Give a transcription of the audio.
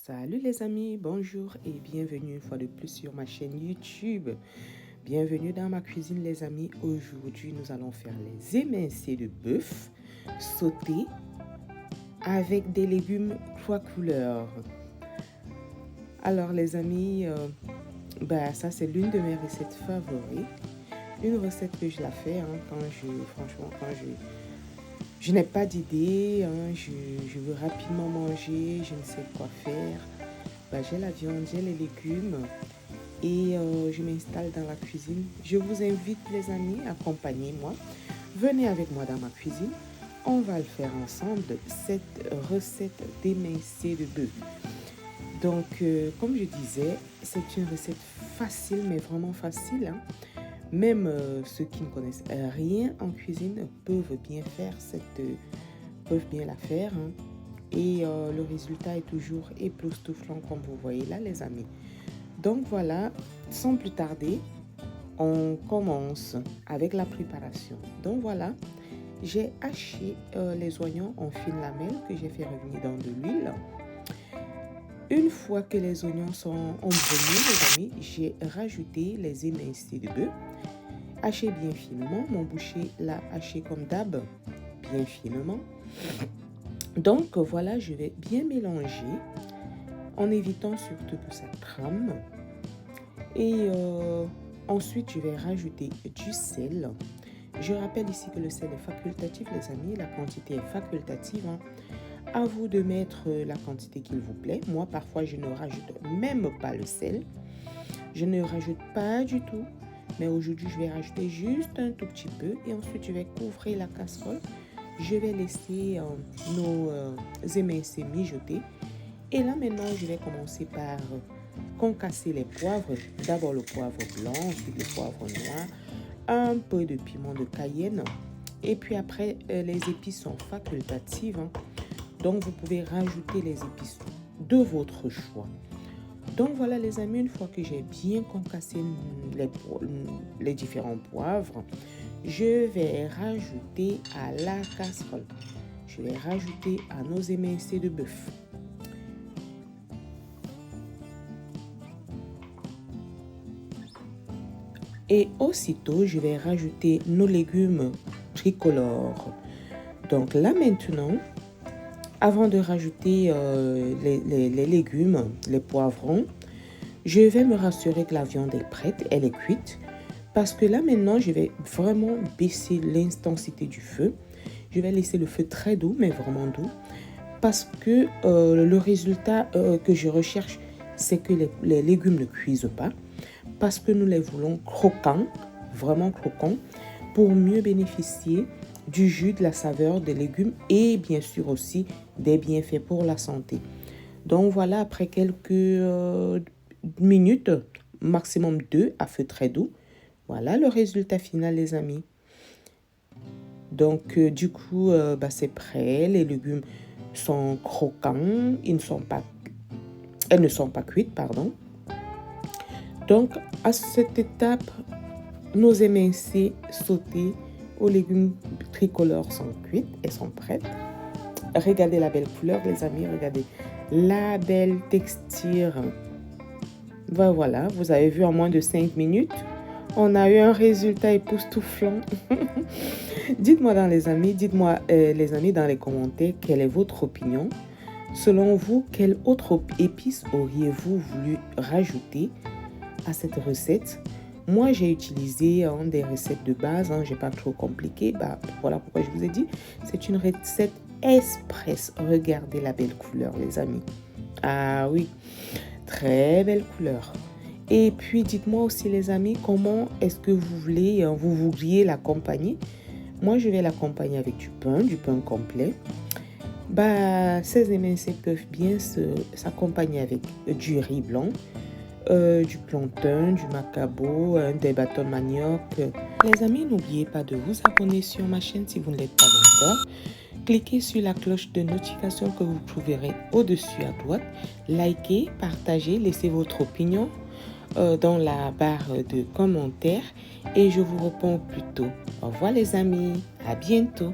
Salut les amis, bonjour et bienvenue une fois de plus sur ma chaîne YouTube. Bienvenue dans ma cuisine les amis. Aujourd'hui, nous allons faire les émincés de bœuf sautés avec des légumes 3 couleurs. Alors les amis, ça c'est l'une de mes recettes favorites. Une recette que je la fais quand je n'ai pas d'idée, je veux rapidement manger, je ne sais quoi faire. J'ai la viande, j'ai les légumes et je m'installe dans la cuisine. Je vous invite les amis, accompagnez-moi. Venez avec moi dans ma cuisine. On va le faire ensemble, cette recette d'émincés de bœuf. Donc, comme je disais, c'est une recette facile, mais vraiment facile. Même ceux qui ne connaissent rien en cuisine peuvent bien la faire. Et le résultat est toujours époustouflant comme vous voyez là les amis. Donc voilà, sans plus tarder, on commence avec la préparation. Donc voilà, j'ai haché les oignons en fines lamelles que j'ai fait revenir dans de l'huile. Une fois que les oignons sont embrunis, les amis, j'ai rajouté les émincés de bœuf. Haché bien finement. Mon boucher l'a haché comme d'hab, bien finement. Donc voilà, je vais bien mélanger en évitant surtout que ça crame. Et ensuite, je vais rajouter du sel. Je rappelle ici que le sel est facultatif, les amis. La quantité est facultative. À vous de mettre la quantité qu'il vous plaît. Moi, parfois, je ne rajoute même pas le sel. Je ne rajoute pas du tout. Mais aujourd'hui, je vais rajouter juste un tout petit peu. Et ensuite, je vais couvrir la casserole. Je vais laisser nos émincés mijoter. Et là, maintenant, je vais commencer par concasser les poivres. D'abord le poivre blanc, ensuite le poivre noir. Un peu de piment de Cayenne. Et puis après, les épices sont facultatives. Donc, vous pouvez rajouter les épices de votre choix. Donc, voilà les amis, une fois que j'ai bien concassé les différents poivres, je vais rajouter à la casserole. Je vais rajouter à nos émincés de bœuf. Et aussitôt, je vais rajouter nos légumes tricolores. Donc là maintenant, avant de rajouter les légumes, les poivrons, je vais me rassurer que la viande est prête, elle est cuite. Parce que là maintenant, je vais vraiment baisser l'intensité du feu. Je vais laisser le feu très doux, mais vraiment doux. Parce que le résultat que je recherche, c'est que les légumes ne cuisent pas. Parce que nous les voulons croquants, vraiment croquants, pour mieux bénéficier du jus, de la saveur des légumes et bien sûr aussi des bienfaits pour la santé. Donc voilà, après quelques minutes, maximum 2 à feu très doux, voilà le résultat final les amis. Donc du coup, c'est prêt, les légumes sont croquants, elles ne sont pas cuites, pardon. Donc à cette étape, nos émincés sautés aux légumes tricolores sont cuites et sont prêtes. Regardez la belle couleur les amis, regardez la belle texture. Voilà, vous avez vu en moins de 5 minutes, on a eu un résultat époustouflant. Dites-moi les amis dans les commentaires quelle est votre opinion. Selon vous, quelle autre épice auriez-vous voulu rajouter à cette recette? Moi, j'ai utilisé des recettes de base, j'ai pas trop compliqué. Voilà pourquoi je vous ai dit, c'est une recette express. Regardez la belle couleur, les amis. Ah oui, très belle couleur. Et puis, dites-moi aussi, les amis, comment est-ce que vous voudriez l'accompagner? Moi, je vais l'accompagner avec du pain complet. Ces émincés peuvent bien s'accompagner avec du riz blanc, du plantain, du macabo, des bâtons de manioc. Les amis, n'oubliez pas de vous abonner sur ma chaîne si vous ne l'êtes pas encore. Cliquez sur la cloche de notification que vous trouverez au-dessus à droite. Likez, partagez, laissez votre opinion dans la barre de commentaires et je vous réponds plus tôt. Au revoir les amis, à bientôt.